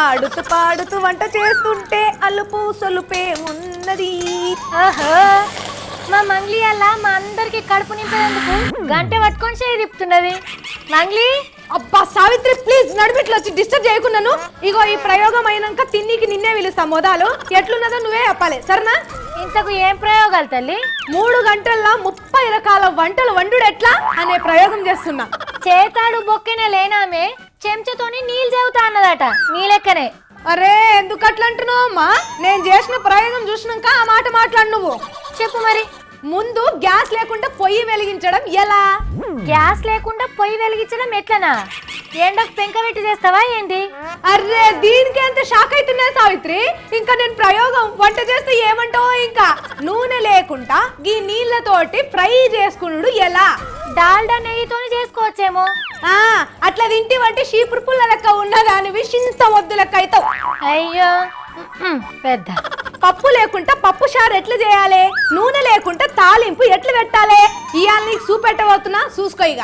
ఆడుతూ పాడుతూ వంట చేస్తుంటే అలుపు సొలుపే ఉన్నది. మా మంగ్లీ అలా మా అందరికి కడుపు నింపేందుకు గంట పట్టుకొని చేయి తిప్పుతున్నది. మంగ్లీ అబ్బా సావిత్రి ప్లీజ్ నడిమిట్లో వచ్చి డిస్టర్బ్ చేయకున్నాను. ఇగో ఈ ప్రయోగం అయినాక తిన్నికి నిన్నే పిలుస్తా. మొదలు ఎట్లున్నదో నువ్వే చెప్పాలి సరేనా? ఇంతకు ఏం ప్రయోగాలు తల్లి? 3 గంటల్లో 30 రకాల వంటలు వండుడు ఎట్లా అనే ప్రయోగం చేస్తున్నా. చేతాడు బొక్కెనే లేనామే చెంచతోని నీళ్ళు చెబుతా అన్నదట నీ లెక్కనే. అరే ఎందుకు అట్లా అంటున్నావు అమ్మా? నేను చేసిన ప్రయోగం చూసినాక ఆ మాట మాట్లాడు నువ్వు. చెప్పు మరి. ముందు గ్యాస్ లేకుండా పొయ్యి వెలిగించడం ఎలా? గ్యాస్ లేకుండా పొయ్యి వెలిగించడం ఎట్లనా? ఎండకు పెంక పెట్టి చేస్తావా ఏంటి? అరే దీనికి ఎంత షాక్ అవుతున్నా సావిత్రి. ఇంకా నేను ప్రయోగం వంట చేస్తే ఏమంటావో. ఇంకా నూనె లేకుండా ఈ నీళ్ళతోటి ఫ్రై చేసుకున్నాడు ఎలా? డాల్డా నెయ్యితోని చేసుకోవచ్చేమో. అట్లా తింటివంటే షీపురు పుల్ల లెక్క ఉన్నదానివి చింత వద్దు లెక్క అవుతావు. అయ్యో పెద్ద. పప్పు లేకుండా పప్పు చారు ఎట్లా చేయాలి? నూనె లేకుండా తాలింపు ఎట్లా పెట్టాలి? ఇవాళ నీకు చూపెట్టబోతున్నా చూసుకో ఇక.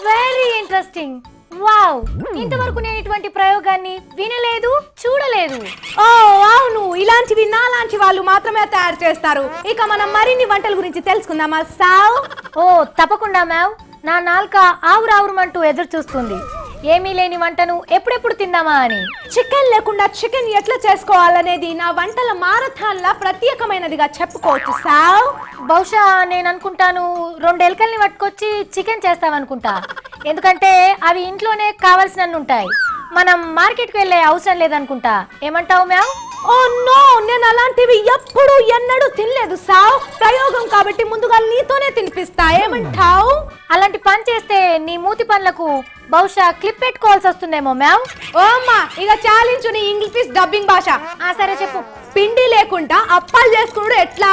Very interesting. వావ్, ఇంతవరకు నేను ఇటువంటి ప్రయోగాన్ని వినలేదు చూడలేదు. ఓ అవును, ఇలాంటివి నాలాంటి వాళ్ళు మాత్రమే తయారు చేస్తారు. ఇక మనం మరిన్ని వంటల గురించి తెలుసుకుందామా సావ్? ఓ తప్పకుండా మ్యావ్. నా నాలుక ఆవురావురమంటూ ఎదురు చూస్తుంది ఏమీ లేని వంటను ఎప్పుడెప్పుడు తిందామా అని. చికెన్ లేకుండా చికెన్ ఎట్లా చేసుకోవాలనేది నా వంటల మారథాన్ లా ప్రత్యేకమైనదిగా చెప్పుకోవచ్చు సావ్. బహుశా నేను అనుకుంటాను 2 ఎలుకల్ని పట్టుకొచ్చి చికెన్ చేస్తావనుకుంటా. ఎందుకంటే అవి ఇంట్లోనే కావాల్సినన్ని ఉంటాయి. మనం మార్కెట్కి వెళ్ళే అవసరం లేదనుకుంటా. ఏమంటావు మ్యావ్? ఓ నో, నేను అలాంటివి ఎప్పుడు ఎన్నడూ తినలేదు సావ్. ప్రయోగం కాబట్టి ముందుగా నీతోనే తినిపిస్తా. ఏమంటావు? అలాంటి పని చేస్తే నీ మూతి పనులకు బహుశా క్లిప్ పెట్టుకోవాల్సి వస్తుందేమో మ్యావ్. ఓ అమ్మా ఇక చాలించు నీ ఇంగ్లీష్ డబ్బింగ్ భాష. సరే చెప్పు. పిండి లేకుండా అప్పాలు చేసుకున్నాడు ఎట్లా?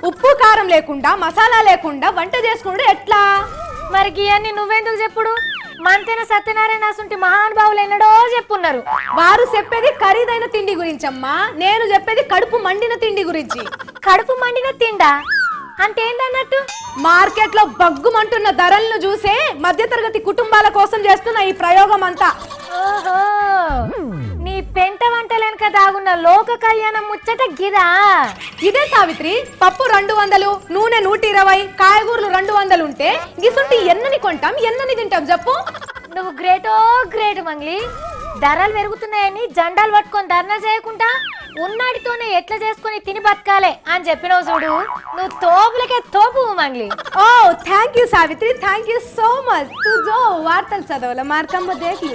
ఉప్పు కారం లేకుండా మసాలా లేకుండా వంట చేసుకున్నాడు ఎట్లా? మరి గియన్ని నువ్వెందుకు చెప్పుడు? మంతెన సత్యనారాయణ అసుంటి మహానుభావులు ఎన్నడో చెప్పున్నారు. వారు చెప్పేది ఖరీదైన తిండి గురించి అమ్మా, నేను చెప్పేది కడుపు మండిన తిండి గురించి. కడుపు మండిన తిండా అంటే ఏంటన్నట్టు? మార్కెట్ లో బగ్గుమంటున్న ధరలను చూసే మధ్యతరగతి కుటుంబాల కోసం చేస్తున్న ఈ ప్రయోగం అంతా. ఓహో, నీ పెంట వంటలెనక దాగున్న లోక కళ్యాణం ముచ్చట గిదా? ఇదే సావిత్రి. పప్పు 200, నూనె 120, కాయగూరలు 200 ఉంటే గిసుంటి ఎన్నని కొంటాం ఎన్నని తింటాం చెప్పు? నువ్వు గ్రేటో గ్రేట్ మంగ్లీ. ధరలు పెరుగుతున్నాయని జెండాలు పట్టుకొని ధర్నా చేయకుండా ఉన్నాడితోనే ఎట్లా చేసుకుని తిని బతకాలే అని చెప్పినావు చూడు. నువ్వు తోపులకే తోపు మంగ్లీ. ఓ thank you Savitri, thank you so much. తు జో వార్తలు చదవల మార్కమ్మ దేఖ్